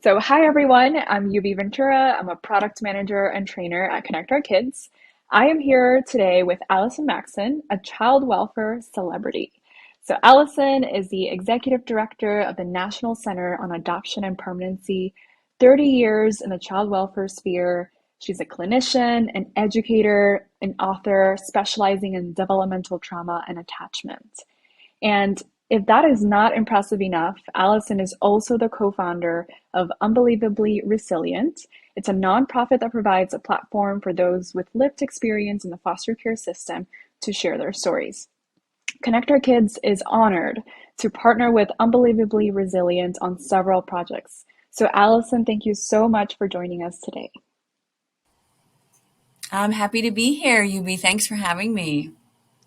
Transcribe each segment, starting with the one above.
So, hi everyone, I'm Yubi Ventura. I'm a product manager and trainer at Connect Our Kids. I am here today with Allison Maxon, a child welfare celebrity. So, Allison is the executive director of the National Center on Adoption and Permanency, 30 years in the child welfare sphere. She's a clinician, an educator, an author specializing in developmental trauma and attachment. And if that is not impressive enough, Allison is also the co-founder of Unbelievably Resilient. It's a nonprofit that provides a platform for those with lived experience in the foster care system to share their stories. Connect Our Kids is honored to partner with Unbelievably Resilient on several projects. So, Allison, thank you so much for joining us today. I'm happy to be here, Yubi. Thanks for having me.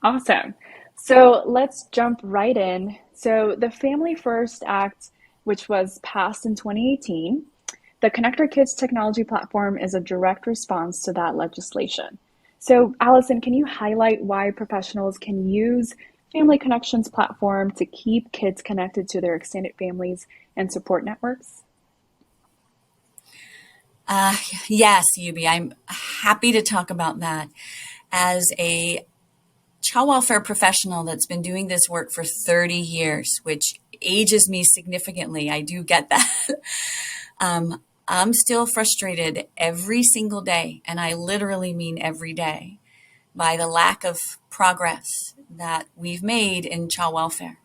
Awesome. So let's jump right in. So the Family First Act, which was passed in 2018, the Connect Our Kids technology platform is a direct response to that legislation. So Allison, can you highlight why professionals can use Family Connections platform to keep kids connected to their extended families and support networks? Uh, yes, Yubi, I'm happy to talk about that. As a child welfare professional that's been doing this work for 30 years, which ages me significantly, I do get that. I'm still frustrated every single day, and I literally mean every day, by the lack of progress that we've made in child welfare,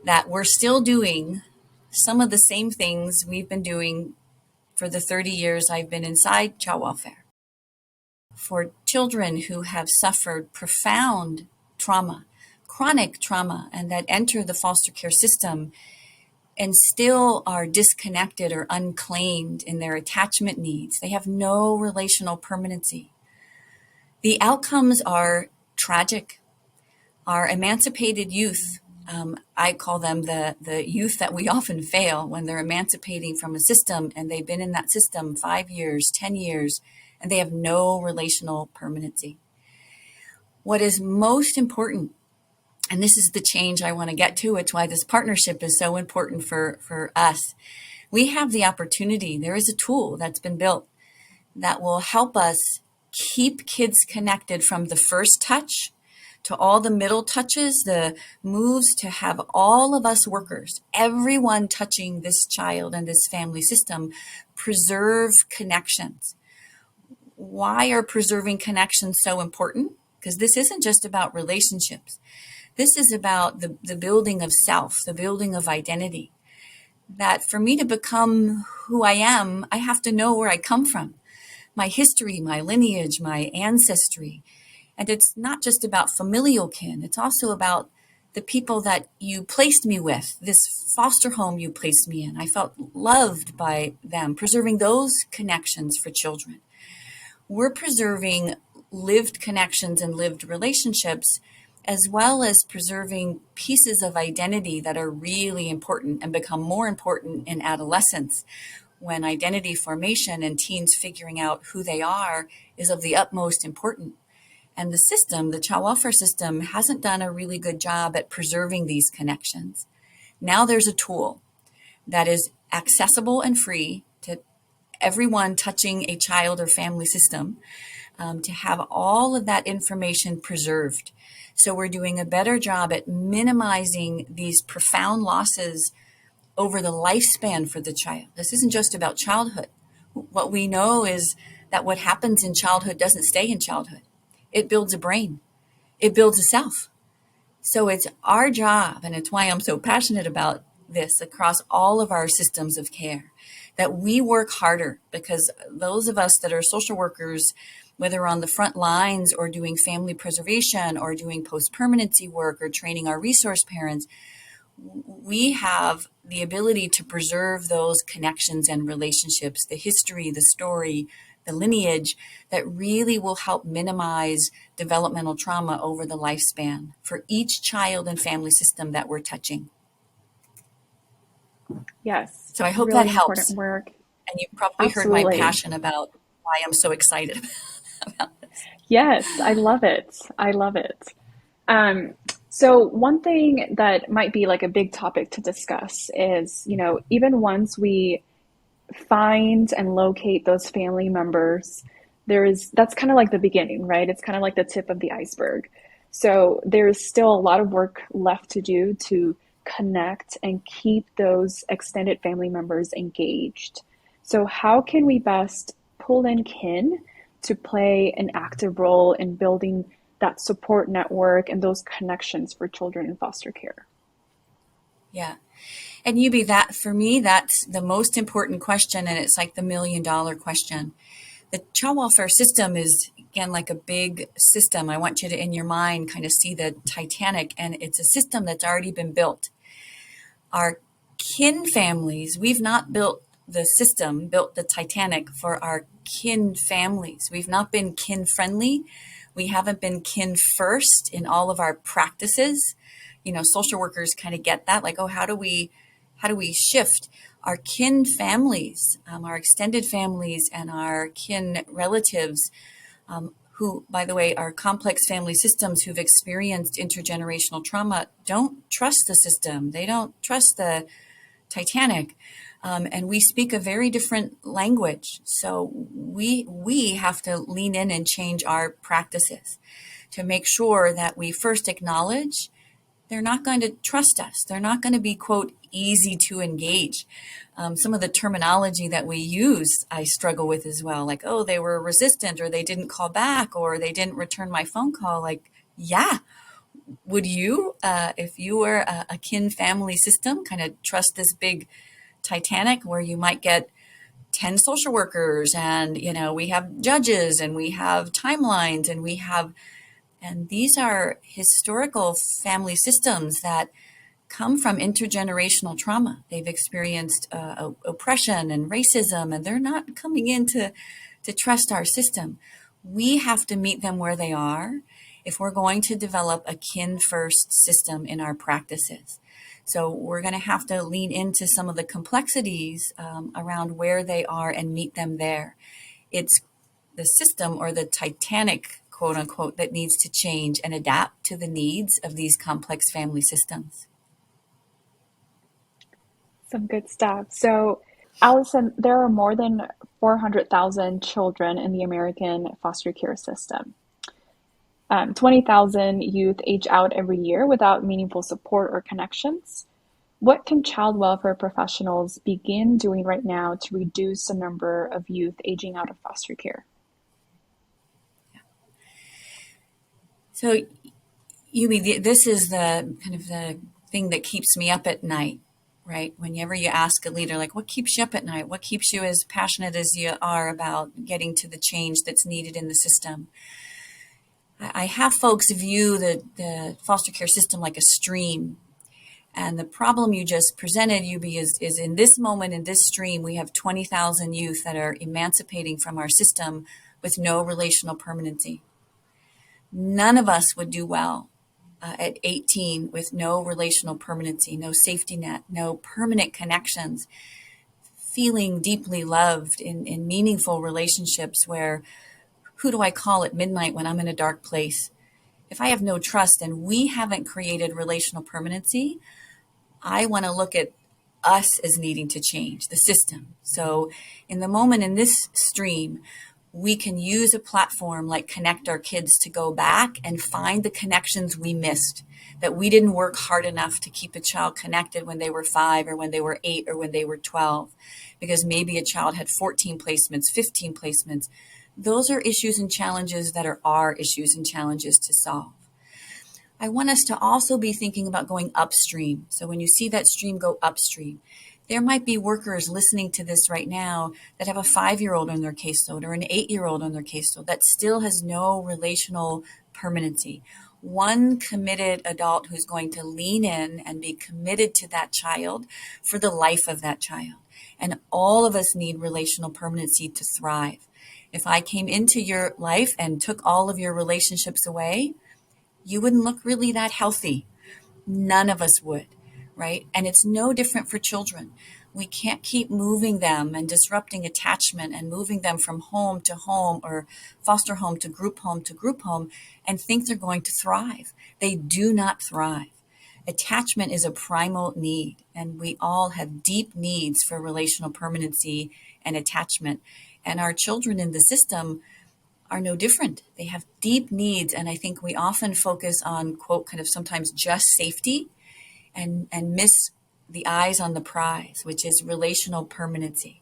that we're still doing some of the same things we've been doing for the 30 years I've been inside child welfare. For children who have suffered profound trauma, chronic trauma, and that enter the foster care system and still are disconnected or unclaimed in their attachment needs, they have no relational permanency. The outcomes are tragic. Our emancipated youth, I call them the youth that we often fail when they're emancipating from a system and they've been in that system 5 years, 10 years, and they have no relational permanency. What is most important, and this is the change I want to get to, it's why this partnership is so important for us. We have the opportunity, there is a tool that's been built that will help us keep kids connected from the first touch to all the middle touches, the moves, to have all of us workers, everyone touching this child and this family system, preserve connections. Why are preserving connections so important? Because this isn't just about relationships. This is about the building of self, the building of identity. That for me to become who I am, I have to know where I come from, my history, my lineage, my ancestry. And it's not just about familial kin. It's also about the people that you placed me with, this foster home you placed me in. I felt loved by them, preserving those connections for children. We're preserving lived connections and lived relationships, as well as preserving pieces of identity that are really important and become more important in adolescence, when identity formation and teens figuring out who they are is of the utmost importance. And the system, the child welfare system, hasn't done a really good job at preserving these connections. Now there's a tool that is accessible and free to everyone touching a child or family system, to have all of that information preserved. So we're doing a better job at minimizing these profound losses over the lifespan for the child. This isn't just about childhood. What we know is that what happens in childhood doesn't stay in childhood. It builds a brain. It builds a self. So it's our job, and it's why I'm so passionate about this across all of our systems of care, that we work harder, because those of us that are social workers, whether on the front lines or doing family preservation or doing post-permanency work or training our resource parents, we have the ability to preserve those connections and relationships, the history, the story, the lineage, that really will help minimize developmental trauma over the lifespan for each child and family system that we're touching. Yes, So I hope that really important helps. work. And you've probably heard my Absolutely. passion about why I'm so excited about this. Yes, I love it. I love it. Um, so one thing that might be like a big topic to discuss is, even once we find and locate those family members, that's kind of like the beginning, right? It's kind of like the tip of the iceberg. So there's still a lot of work left to do to connect and keep those extended family members engaged. So how can we best pull in kin to play an active role in building that support network and those connections for children in foster care? Yeah. And Yubi, that for me, that's the most important question. And it's like the $1 million question. The child welfare system is, again, like a big system. I want you to, in your mind, kind of see the Titanic, and it's a system that's already been built. Our kin families, we've not built the system, built the Titanic for our kin families. We've not been kin friendly. We haven't been kin first in all of our practices. Social workers kind of get that, like, oh, how do we shift our kin families, our extended families and our kin relatives, who, by the way, are complex family systems who've experienced intergenerational trauma, don't trust the system. They don't trust the Titanic. And we speak a very different language. So we have to lean in and change our practices to make sure that we first acknowledge they're not going to trust us. They're not going to be, quote, easy to engage. Some of the terminology that we use, I struggle with as well. Like, oh, they were resistant, or they didn't call back, or they didn't return my phone call. Like, yeah, would you, if you were a kin family system, kind of trust this big Titanic where you might get 10 social workers, and, we have judges, and we have timelines, and these are historical family systems that come from intergenerational trauma. They've experienced oppression and racism, and they're not coming in to trust our system. We have to meet them where they are if we're going to develop a kin first system in our practices. So we're going to have to lean into some of the complexities around where they are and meet them there. It's the system, or the Titanic, quote unquote, that needs to change and adapt to the needs of these complex family systems. Some good stuff. So, Allison, there are more than 400,000 children in the American foster care system. 20,000 youth age out every year without meaningful support or connections. What can child welfare professionals begin doing right now to reduce the number of youth aging out of foster care? So, Yumi, this is the kind of the thing that keeps me up at night, right? Whenever you ask a leader, like, what keeps you up at night? What keeps you as passionate as you are about getting to the change that's needed in the system? I have folks view the foster care system like a stream. And the problem you just presented, Yubi, is in this moment, in this stream, we have 20,000 youth that are emancipating from our system with no relational permanency. None of us would do well at 18 with no relational permanency, no safety net, no permanent connections, feeling deeply loved in meaningful relationships where, who do I call at midnight when I'm in a dark place? If I have no trust and we haven't created relational permanency, I want to look at us as needing to change the system. So in the moment in this stream, we can use a platform like Connect Our Kids to go back and find the connections we missed, that we didn't work hard enough to keep a child connected when they were 5 or when they were 8 or when they were 12, because maybe a child had 14 placements, 15 placements. Those are issues and challenges that are our issues and challenges to solve. I want us to also be thinking about going upstream. So when you see that stream go upstream, there might be workers listening to this right now that have a 5-year-old on their caseload or an 8-year-old on their caseload that still has no relational permanency. One committed adult who's going to lean in and be committed to that child for the life of that child. And all of us need relational permanency to thrive. If I came into your life and took all of your relationships away, you wouldn't look really that healthy. None of us would, right? And it's no different for children. We can't keep moving them and disrupting attachment and moving them from home to home or foster home to group home and think they're going to thrive. They do not thrive. Attachment is a primal need, and we all have deep needs for relational permanency and attachment. And our children in the system are no different. They have deep needs, and I think we often focus on, quote, kind of sometimes just safety and miss the eyes on the prize, which is relational permanency.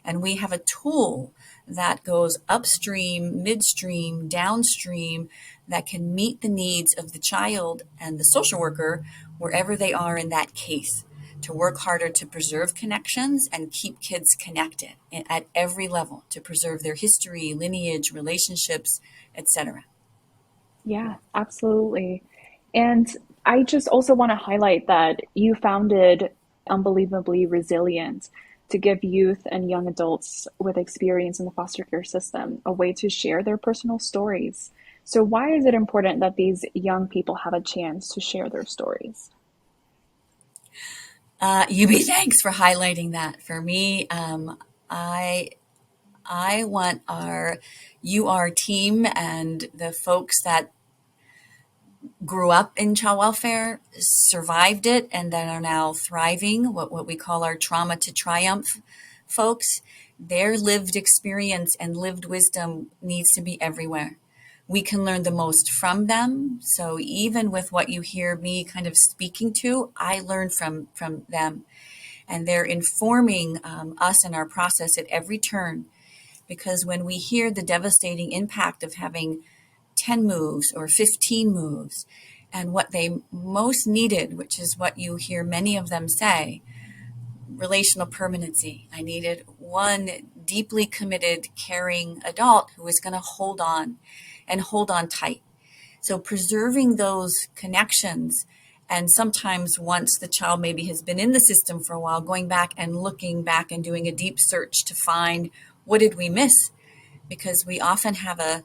And we have a tool that goes upstream, midstream, downstream that can meet the needs of the child and the social worker wherever they are in that case, to work harder to preserve connections and keep kids connected at every level, to preserve their history, lineage, relationships, etc. Yeah, absolutely. And I just also want to highlight that you founded Unbelievably Resilient to give youth and young adults with experience in the foster care system a way to share their personal stories. So, why is it important that these young people have a chance to share their stories? UB, thanks for highlighting that. For me, I I want our UR team and the folks that grew up in child welfare, survived it, and then are now thriving, what we call our trauma to triumph folks. Their lived experience and lived wisdom needs to be everywhere. We can learn the most from them. So even with what you hear me kind of speaking to, I learn from them. And they're informing us in our process at every turn. Because when we hear the devastating impact of having 10 moves or 15 moves, and what they most needed, which is what you hear many of them say, relational permanency. I needed one deeply committed, caring adult who was going to hold on and hold on tight. So preserving those connections, and sometimes once the child maybe has been in the system for a while, going back and looking back and doing a deep search to find what did we miss? Because we often have a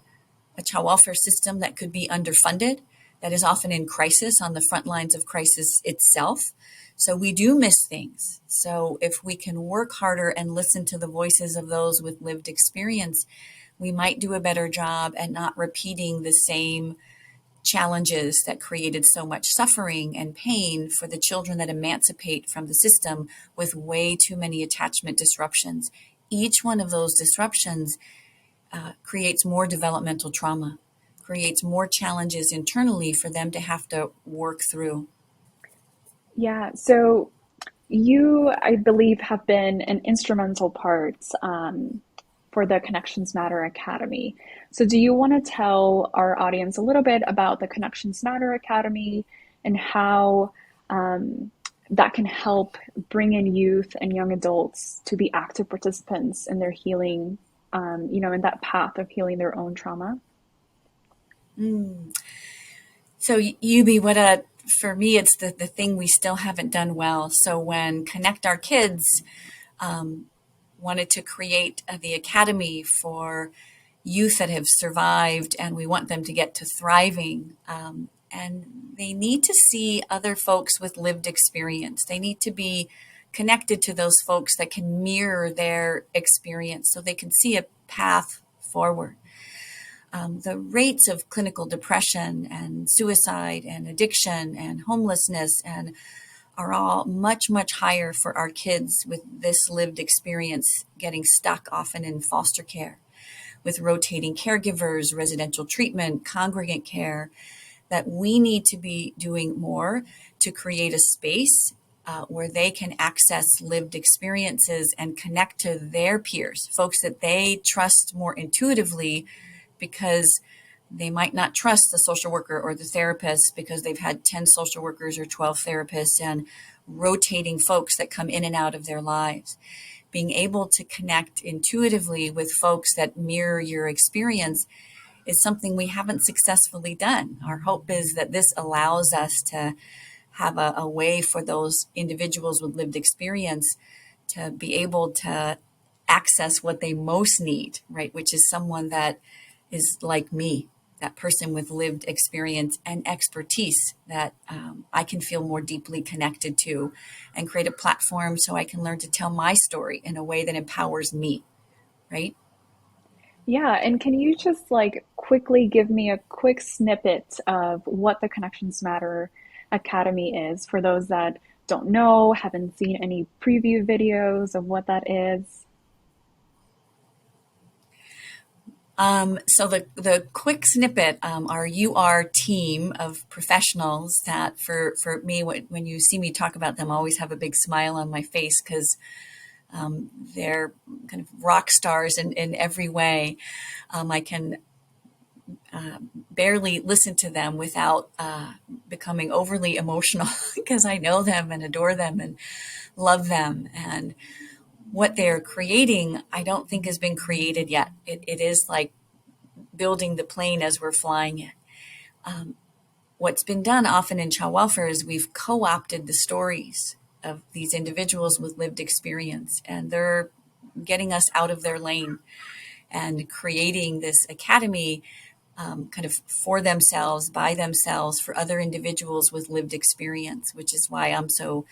child welfare system that could be underfunded, that is often in crisis, on the front lines of crisis itself. So we do miss things. So if we can work harder and listen to the voices of those with lived experience, we might do a better job at not repeating the same challenges that created so much suffering and pain for the children that emancipate from the system with way too many attachment disruptions. Each one of those disruptions creates more developmental trauma, creates more challenges internally for them to have to work through. Yeah, so you, I believe, have been an instrumental part for the Connections Matter Academy. So, do you want to tell our audience a little bit about the Connections Matter Academy and how that can help bring in youth and young adults to be active participants in their healing, in that path of healing their own trauma? Mm. So, Yubi, what a for me, it's the thing we still haven't done well. So, when Connect Our Kids um, wanted to create the academy for youth that have survived, and we want them to get to thriving. And they need to see other folks with lived experience. They need to be connected to those folks that can mirror their experience so they can see a path forward. The rates of clinical depression and suicide and addiction and homelessness and are all much, much higher for our kids with this lived experience, getting stuck often in foster care with rotating caregivers, residential treatment, congregate care, that we need to be doing more to create a space where they can access lived experiences and connect to their peers, folks that they trust more intuitively because they might not trust the social worker or the therapist because they've had 10 social workers or 12 therapists and rotating folks that come in and out of their lives. Being able to connect intuitively with folks that mirror your experience is something we haven't successfully done. Our hope is that this allows us to have a way for those individuals with lived experience to be able to access what they most need, right? Which is someone that is like me, that person with lived experience and expertise that I can feel more deeply connected to, and create a platform so I can learn to tell my story in a way that empowers me, right? Yeah, and can you just like quickly give me a quick snippet of what the Connections Matter Academy is for those that don't know, haven't seen any preview videos of what that is. So the quick snippet, our UR team of professionals that for me, when you see me talk about them, I always have a big smile on my face because they're kind of rock stars in every way. I can barely listen to them without becoming overly emotional because I know them and adore them and love them. And what they're creating, I don't think has been created yet. It is like building the plane as we're flying it. What's been done often in child welfare is we've co-opted the stories of these individuals with lived experience, and they're getting us out of their lane and creating this academy kind of for themselves, by themselves, for other individuals with lived experience, which is why I'm so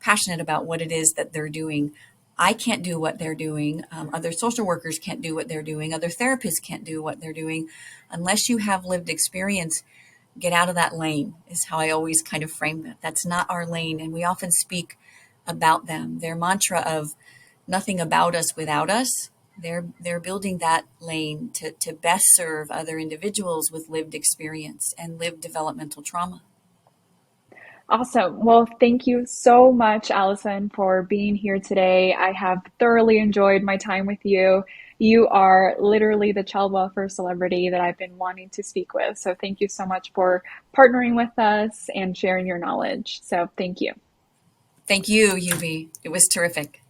passionate about what it is that they're doing. I can't do what they're doing. Other social workers can't do what they're doing. Other therapists can't do what they're doing unless you have lived experience. Get out of that lane is how I always kind of frame that. That's not our lane. And we often speak about them. Their mantra of nothing about us without us. They're building that lane to best serve other individuals with lived experience and lived developmental trauma. Awesome. Well, thank you so much, Allison, for being here today. I have thoroughly enjoyed my time with you. You are literally the child welfare celebrity that I've been wanting to speak with. So thank you so much for partnering with us and sharing your knowledge. So thank you. Thank you, UV. It was terrific.